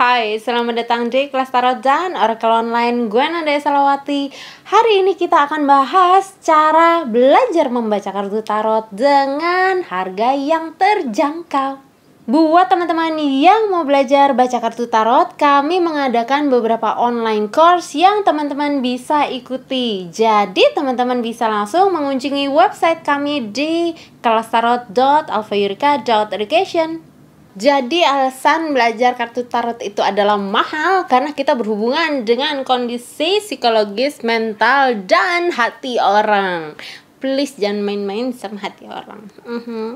Hai, selamat datang di kelas tarot dan oracle online. Gue Nanda Salawati. Hari ini kita akan bahas cara belajar membaca kartu tarot dengan harga yang terjangkau. Buat teman-teman yang mau belajar baca kartu tarot, kami mengadakan beberapa online course yang teman-teman bisa ikuti. Jadi teman-teman bisa langsung mengunjungi website kami di kelastarot.alfayurika.education. Jadi alasan belajar kartu tarot itu adalah mahal karena kita berhubungan dengan kondisi psikologis, mental, dan hati orang. Please jangan main-main sama hati orang,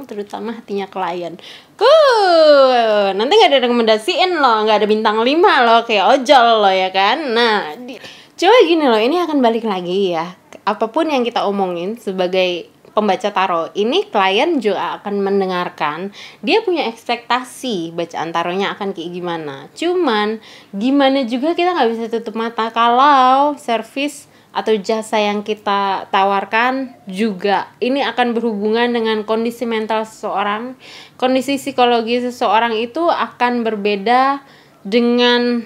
terutama hatinya klien. Nanti gak ada rekomendasiin loh, gak ada bintang 5 loh, kayak ojol loh ya kan. Nah, coba gini loh, ini akan balik lagi ya. Apapun yang kita omongin sebagai pembaca tarot, ini klien juga akan mendengarkan. Dia punya ekspektasi bacaan tarotnya akan kayak gimana. Cuman gimana juga kita nggak bisa tutup mata kalau servis atau jasa yang kita tawarkan juga ini akan berhubungan dengan kondisi mental seseorang. Kondisi psikologi seseorang itu akan berbeda dengan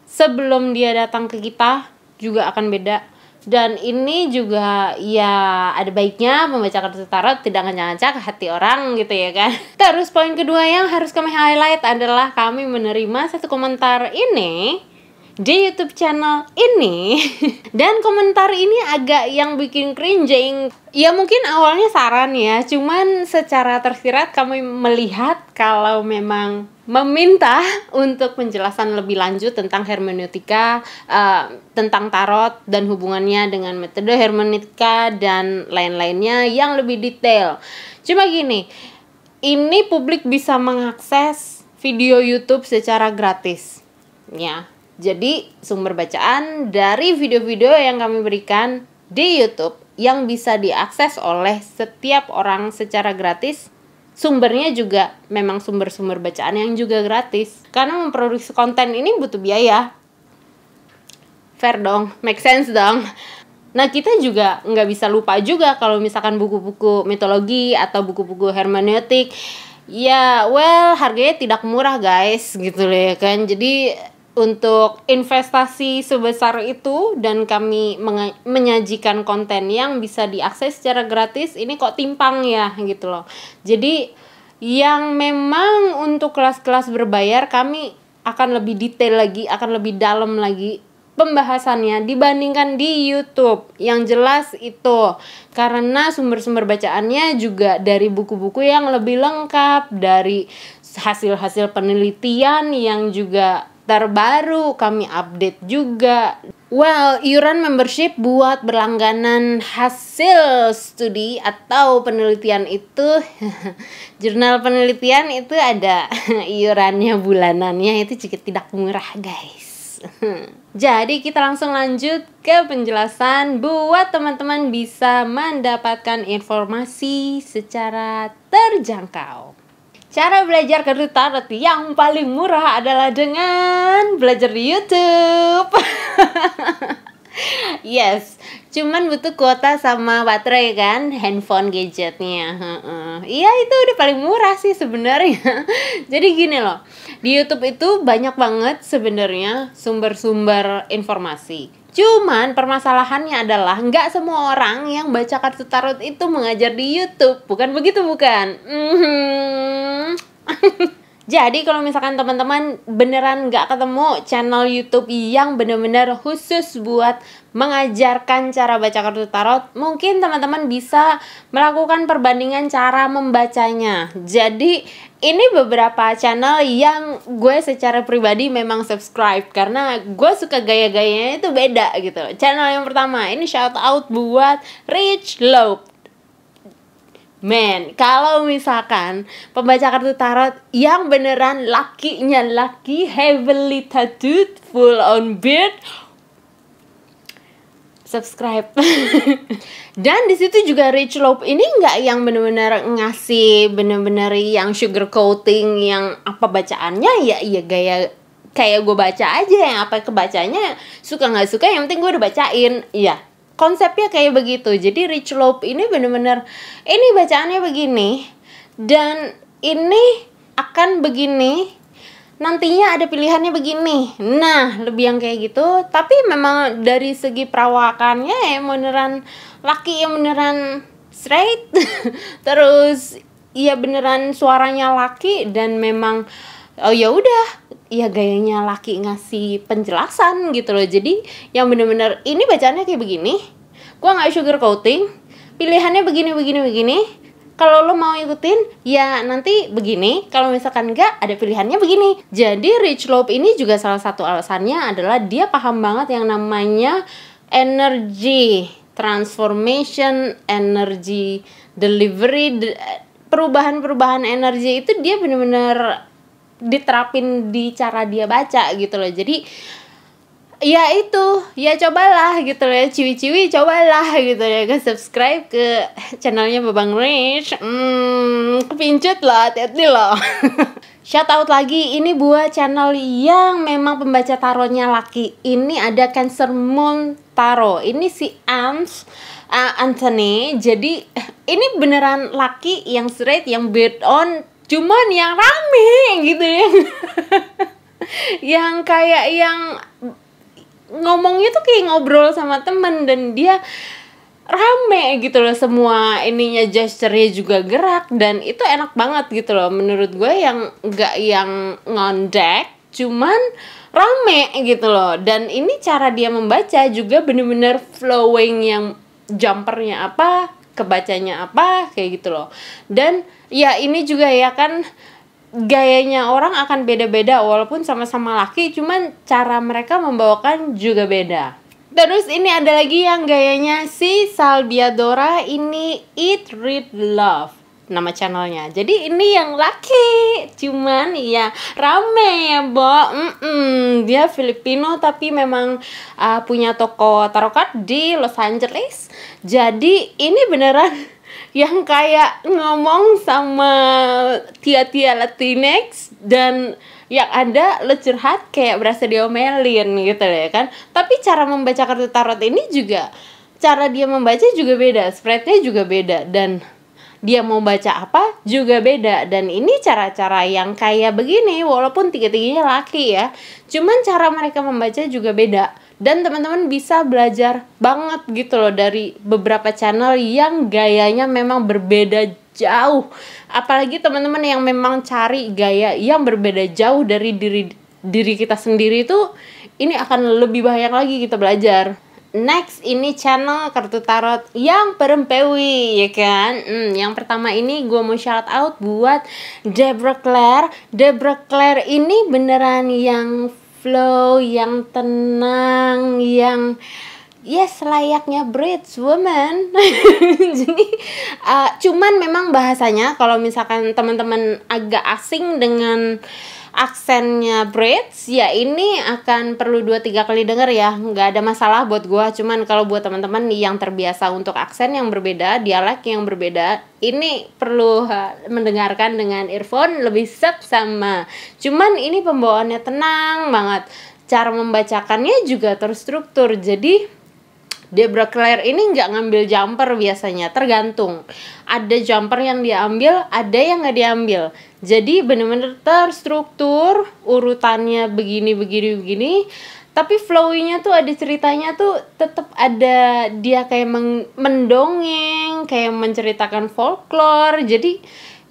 sebelum dia datang ke kita, juga akan beda. Dan ini juga ya ada baiknya membaca kartu tarot tidak ngacak-ngacak hati orang gitu ya kan. Terus poin kedua yang harus kami highlight adalah kami menerima satu komentar ini di YouTube channel ini. Dan komentar ini agak yang bikin cringing. Ya mungkin awalnya saran ya, cuman secara tersirat kami melihat kalau memang meminta untuk penjelasan lebih lanjut tentang hermeneutika, tentang tarot dan hubungannya dengan metode hermeneutika dan lain-lainnya yang lebih detail. Cuma gini, ini publik bisa mengakses video YouTube secara gratis ya. Jadi sumber bacaan dari video-video yang kami berikan di YouTube yang bisa diakses oleh setiap orang secara gratis. Sumbernya juga memang sumber-sumber bacaan yang juga gratis. Karena memproduksi konten ini butuh biaya. Fair dong, make sense dong. Nah kita juga nggak bisa lupa juga kalau misalkan buku-buku mitologi atau buku-buku hermeneutik, ya well harganya tidak murah guys gitu loh ya kan. Jadi untuk investasi sebesar itu dan kami menyajikan konten yang bisa diakses secara gratis, ini kok timpang ya gitu loh. Jadi yang memang untuk kelas-kelas berbayar kami akan lebih detail lagi, akan lebih dalam lagi pembahasannya dibandingkan di YouTube. Yang jelas itu karena sumber-sumber bacaannya juga dari buku-buku yang lebih lengkap, dari hasil-hasil penelitian yang juga terbaru kami update juga. Well, iuran membership buat berlangganan hasil studi atau penelitian itu jurnal penelitian itu ada iurannya bulanannya, itu juga tidak murah guys. Jadi kita langsung lanjut ke penjelasan buat teman-teman bisa mendapatkan informasi secara terjangkau. Cara belajar kartu tarot yang paling murah adalah dengan belajar di YouTube. Yes, cuman butuh kuota sama baterai kan, handphone gadgetnya. Iya itu udah paling murah sih sebenarnya. Jadi gini loh, di YouTube itu banyak banget sebenarnya sumber-sumber informasi. Cuman permasalahannya adalah nggak semua orang yang baca kartu tarot itu mengajar di YouTube. Bukan begitu bukan? Jadi kalau misalkan teman-teman beneran nggak ketemu channel YouTube yang bener-bener khusus buat mengajarkan cara baca kartu tarot, mungkin teman-teman bisa melakukan perbandingan cara membacanya. Jadi ini beberapa channel yang gue secara pribadi memang subscribe karena gue suka gaya-gayanya itu beda gitu. Channel yang pertama ini shout out buat Rich Lope. Men, kalau misalkan pembaca kartu tarot yang beneran lakinya laki, heavily tattooed, full on beard, subscribe. Dan di situ juga Rich Lope ini nggak yang bener-bener ngasih bener-bener yang sugar coating yang apa bacaannya ya gaya kayak gue baca aja, yang apa kebacanya suka nggak suka yang penting gue udah bacain. Iya, konsepnya kayak begitu. Jadi Rich Lope ini bener-bener ini bacaannya begini dan ini akan begini. nantinya ada pilihannya begini. Nah, lebih yang kayak gitu. Tapi memang dari segi perawakannya ya beneran laki yang beneran straight. Terus ya beneran suaranya laki dan memang oh ya udah, ya gayanya laki ngasih penjelasan gitu loh. Jadi yang bener-bener ini bacaannya kayak begini. Gua nggak sugar coating. Pilihannya begini. Kalau lo mau ikutin, ya nanti begini. Kalau misalkan enggak, ada pilihannya begini. Jadi Rich Loeb ini juga salah satu alasannya adalah dia paham banget yang namanya energy transformation, energy delivery, perubahan-perubahan energi itu dia benar-benar diterapin di cara dia baca gitu loh. Jadi ya itu, ya cobalah gitu ya, ciwi-ciwi cobalah gitu ya, ke subscribe ke channelnya Babang Rich. Kepincut lah, hati-hati loh. Shout out lagi, ini buat channel yang memang pembaca tarotnya laki. Ini ada Cancer Moon Tarot. Ini si Anthony. Jadi ini beneran laki yang straight, yang bed on, cuman yang rame gitu ya. Yang kayak yang ngomongnya tuh kayak ngobrol sama temen, dan dia rame gitu loh, semua ininya gesture-nya juga gerak, dan itu enak banget gitu loh menurut gue, yang enggak yang ngondek, cuman rame gitu loh. Dan ini cara dia membaca juga bener-bener flowing, yang jumpernya apa, kebacanya apa, kayak gitu loh. Dan ya ini juga ya kan, gayanya orang akan beda-beda walaupun sama-sama laki, cuman cara mereka membawakan juga beda. Terus ini ada lagi yang gayanya si Salbiadora, ini Eat Read Love nama channelnya. Jadi ini yang laki, cuman ya rame ya, Bo. Dia Filipino tapi memang punya toko tarot card di Los Angeles. Jadi ini beneran yang kayak ngomong sama tia-tia Latinx, dan yang ada lo curhat kayak berasa diomelin gitu ya kan. Tapi cara membaca kartu tarot ini juga, cara dia membaca juga beda, spreadnya juga beda, dan dia mau baca apa juga beda. Dan ini cara-cara yang kayak begini, walaupun tiga-tiganya laki ya, cuman cara mereka membaca juga beda. Dan teman-teman bisa belajar banget gitu loh dari beberapa channel yang gayanya memang berbeda jauh. Apalagi teman-teman yang memang cari gaya yang berbeda jauh dari diri kita sendiri, itu ini akan lebih banyak lagi kita belajar. Next, ini channel kartu tarot yang perempuan ya kan. Yang pertama ini gue mau shout out buat Deborah Claire. Deborah Claire ini beneran yang flow, yang tenang, yang yes, layaknya bridge woman. Jadi cuman memang bahasanya kalau misalkan teman-teman agak asing dengan aksennya bridge, ya ini akan perlu 2-3 kali denger ya. Nggak ada masalah buat gua, cuman kalau buat teman-teman yang terbiasa untuk aksen yang berbeda, dialek yang berbeda, ini perlu mendengarkan dengan earphone lebih sama. Cuman ini pembawaannya tenang banget, cara membacakannya juga terstruktur. Jadi Deborah Claire ini nggak ngambil jumper biasanya, tergantung. Ada jumper yang dia ambil, ada yang nggak diambil. Jadi bener-bener terstruktur, urutannya begini. Tapi flowingnya tuh ada ceritanya tuh tetap ada, dia kayak mendongeng, kayak menceritakan folklore. Jadi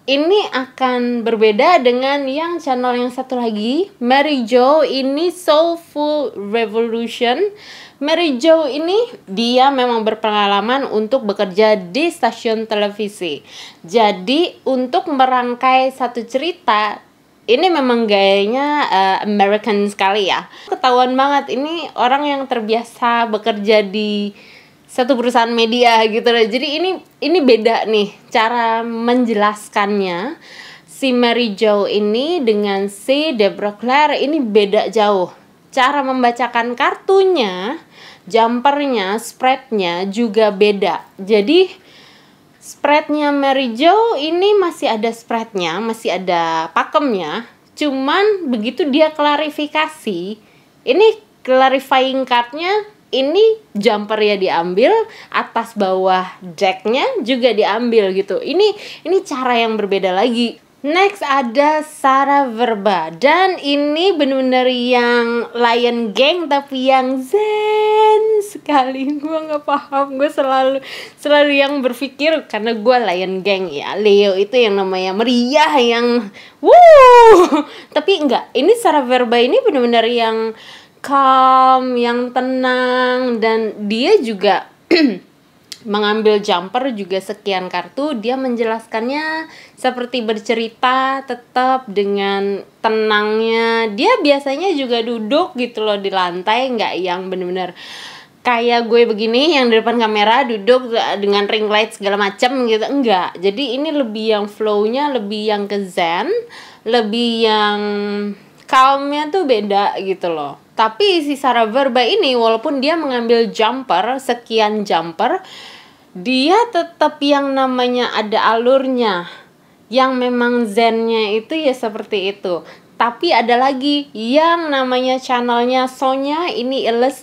ini akan berbeda dengan yang channel yang satu lagi, Mary Jo, ini Soulful Revolution. Mary Jo ini dia memang berpengalaman untuk bekerja di stasiun televisi. Jadi untuk merangkai satu cerita, ini memang gayanya American sekali ya. Ketahuan banget ini orang yang terbiasa bekerja di satu perusahaan media gitu loh. Jadi ini beda nih cara menjelaskannya. Si Mary Jo ini dengan si Deborah Claire ini beda jauh. Cara membacakan kartunya, jumpernya, spreadnya juga beda. Jadi spreadnya Mary Jo ini masih ada spreadnya, masih ada pakemnya. Cuman begitu dia klarifikasi, ini clarifying cardnya, ini jumper ya diambil, atas bawah decknya juga diambil gitu. Ini cara yang berbeda lagi. Next ada Sarah Verba, dan ini bener-bener yang Lion Gang tapi yang zen sekali. Gue nggak paham, gue selalu yang berpikir karena gue Lion Gang ya, Leo itu yang namanya meriah, yang tapi enggak, ini Sarah Verba ini bener-bener yang calm, yang tenang, dan dia juga mengambil jumper juga sekian kartu. Dia menjelaskannya seperti bercerita, tetap dengan tenangnya. Dia biasanya juga duduk gitu loh di lantai, nggak yang bener-bener kayak gue begini yang di depan kamera duduk dengan ring light segala macam gitu, enggak. Jadi ini lebih yang flow-nya lebih yang ke zen, lebih yang calm-nya tuh beda gitu loh. Tapi si Sarah Verba ini walaupun dia mengambil jumper, sekian jumper, dia tetap yang namanya ada alurnya. Yang memang zennya itu ya seperti itu. Tapi ada lagi yang namanya channelnya Sonya, ini Illes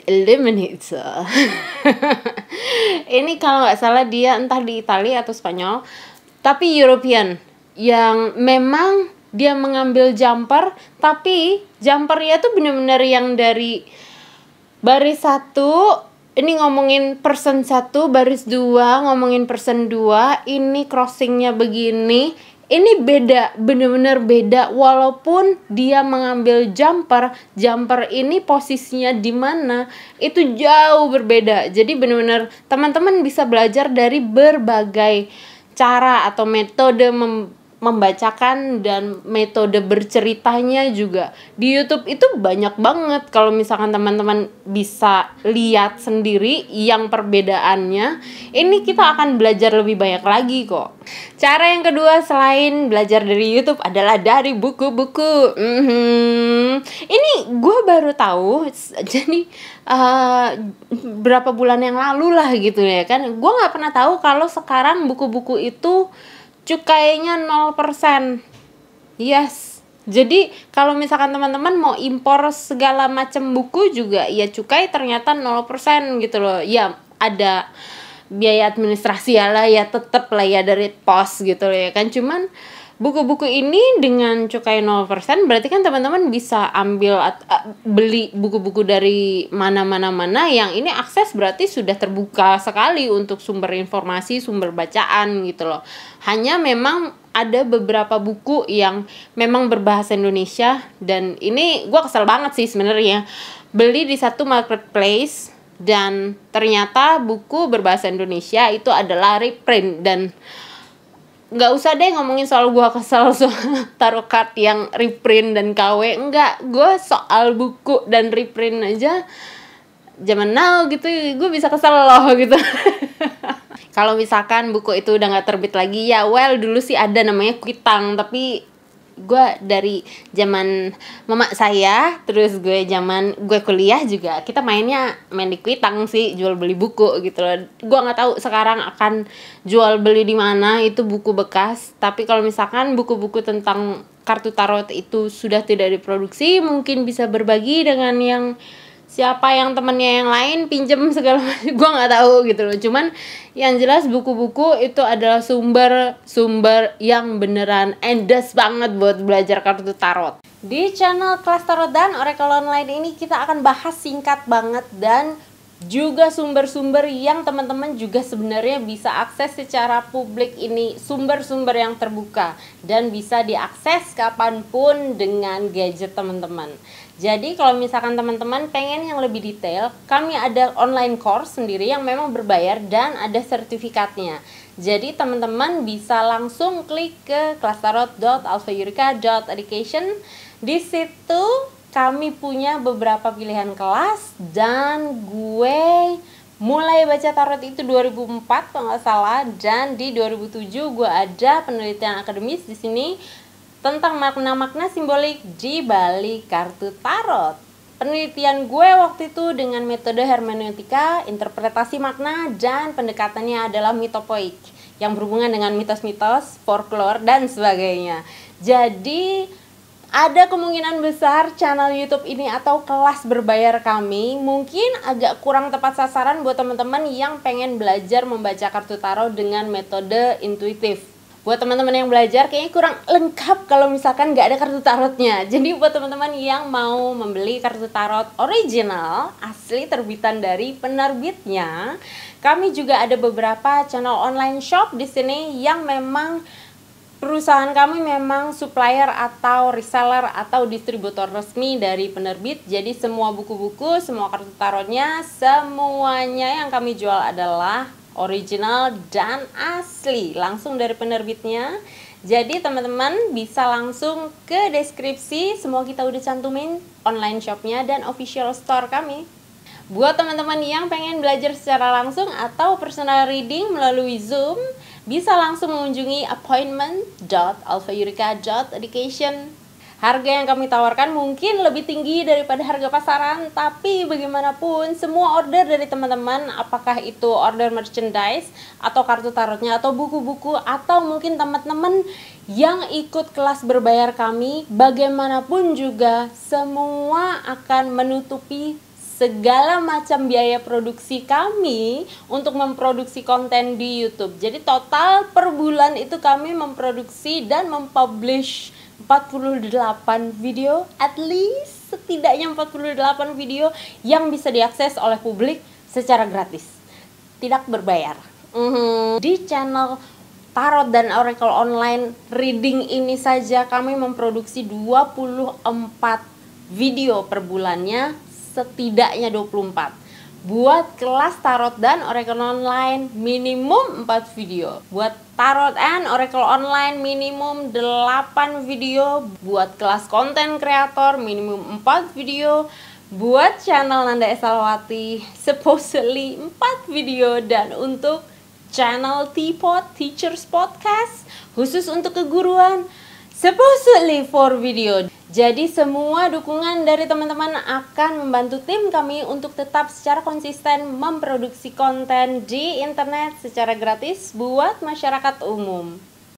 Eliminator. Ini kalau nggak salah dia entah di Italia atau Spanyol, tapi European, yang memang dia mengambil jumper, tapi jumpernya tuh bener-bener yang dari baris 1, ini ngomongin person 1, baris 2 ngomongin person 2, ini crossingnya begini. Ini beda, bener-bener beda. Walaupun dia mengambil jumper ini posisinya di mana itu jauh berbeda. Jadi bener-bener teman-teman bisa belajar dari berbagai cara atau metode membacakan dan metode berceritanya juga. Di YouTube itu banyak banget kalau misalkan teman-teman bisa lihat sendiri yang perbedaannya. Ini kita akan belajar lebih banyak lagi kok. Cara yang kedua selain belajar dari YouTube adalah dari buku-buku. Ini gue baru tahu, jadi berapa bulan yang lalu lah gitu ya kan. Gue nggak pernah tahu kalau sekarang buku-buku itu cukainya 0%. Yes. Jadi kalau misalkan teman-teman mau impor segala macam buku juga ya cukai ternyata 0% gitu loh. Ya ada biaya administrasi ya lah ya, tetep lah ya dari pos gitu loh ya kan. Cuman buku-buku ini dengan cukai 0% berarti kan teman-teman bisa ambil beli buku-buku dari mana yang ini akses berarti sudah terbuka sekali untuk sumber informasi, sumber bacaan gitu loh. Hanya memang ada beberapa buku yang memang berbahasa Indonesia, dan ini gue kesel banget sih sebenarnya. Beli di satu marketplace dan ternyata buku berbahasa Indonesia itu adalah reprint, dan nggak usah deh ngomongin soal gue kesel soal taruh card yang reprint dan KW. Enggak, gue soal buku dan reprint aja zaman now gitu gue bisa kesel loh gitu. Kalau misalkan buku itu udah nggak terbit lagi ya well, dulu sih ada namanya Kuitang, tapi gue dari zaman mama saya, terus gue kuliah juga kita main di Kuitang sih, jual beli buku gitu loh. Gue nggak tahu sekarang akan jual beli di mana itu buku bekas. Tapi kalau misalkan buku-buku tentang kartu tarot itu sudah tidak diproduksi, mungkin bisa berbagi dengan yang siapa yang temennya yang lain, pinjem segala macam. Gue nggak tahu gitu loh. Cuman yang jelas buku-buku itu adalah sumber yang beneran endes banget buat belajar kartu tarot. Di channel Kelas Tarot dan Oracle Online ini kita akan bahas singkat banget dan juga sumber-sumber yang teman-teman juga sebenarnya bisa akses secara publik. Ini sumber-sumber yang terbuka dan bisa diakses kapanpun dengan gadget teman-teman. Jadi kalau misalkan teman-teman pengen yang lebih detail, kami ada online course sendiri yang memang berbayar dan ada sertifikatnya. Jadi teman-teman bisa langsung klik ke kelastarot.alfayurika.education. Di situ kami punya beberapa pilihan kelas, dan gue mulai baca tarot itu 2004 kalau nggak salah, dan di 2007 gue ada penelitian akademis di sini tentang makna-makna simbolik di balik kartu tarot. Penelitian gue waktu itu dengan metode hermeneutika, interpretasi makna, dan pendekatannya adalah mitopoik yang berhubungan dengan mitos-mitos, folklore, dan sebagainya. Jadi Ada kemungkinan besar channel YouTube ini atau kelas berbayar kami mungkin agak kurang tepat sasaran buat teman-teman yang pengen belajar membaca kartu tarot dengan metode intuitif. Buat teman-teman yang belajar kayaknya kurang lengkap kalau misalkan nggak ada kartu tarotnya. Jadi buat teman-teman yang mau membeli kartu tarot original asli terbitan dari penerbitnya, kami juga ada beberapa channel online shop di sini yang memang perusahaan kami memang supplier atau reseller atau distributor resmi dari penerbit. Jadi semua buku-buku, semua kartu tarotnya, semuanya yang kami jual adalah original dan asli langsung dari penerbitnya. Jadi teman-teman bisa langsung ke deskripsi, semua kita udah cantumin online shopnya dan official store kami. Buat teman-teman yang pengen belajar secara langsung atau personal reading melalui Zoom, bisa langsung mengunjungi appointment.alphaeureka.education. Harga yang kami tawarkan mungkin lebih tinggi daripada harga pasaran, tapi bagaimanapun semua order dari teman-teman, apakah itu order merchandise atau kartu tarotnya atau buku-buku atau mungkin teman-teman yang ikut kelas berbayar kami, bagaimanapun juga semua akan menutupi segala macam biaya produksi kami untuk memproduksi konten di YouTube. Jadi total per bulan itu kami memproduksi dan mempublish 48 video, at least setidaknya 48 video yang bisa diakses oleh publik secara gratis, tidak berbayar. Di channel Tarot dan Oracle Online Reading ini saja kami memproduksi 24 video per bulannya, setidaknya 24. Buat kelas Tarot dan Oracle Online minimum 4 video. Buat Tarot and Oracle Online minimum 8 video. Buat kelas konten kreator minimum 4 video. Buat channel Nanda Esalawati supposedly 4 video. Dan untuk channel Teapot Teachers Podcast khusus untuk keguruan supposedly 4 video. Jadi semua dukungan dari teman-teman akan membantu tim kami untuk tetap secara konsisten memproduksi konten di internet secara gratis buat masyarakat umum.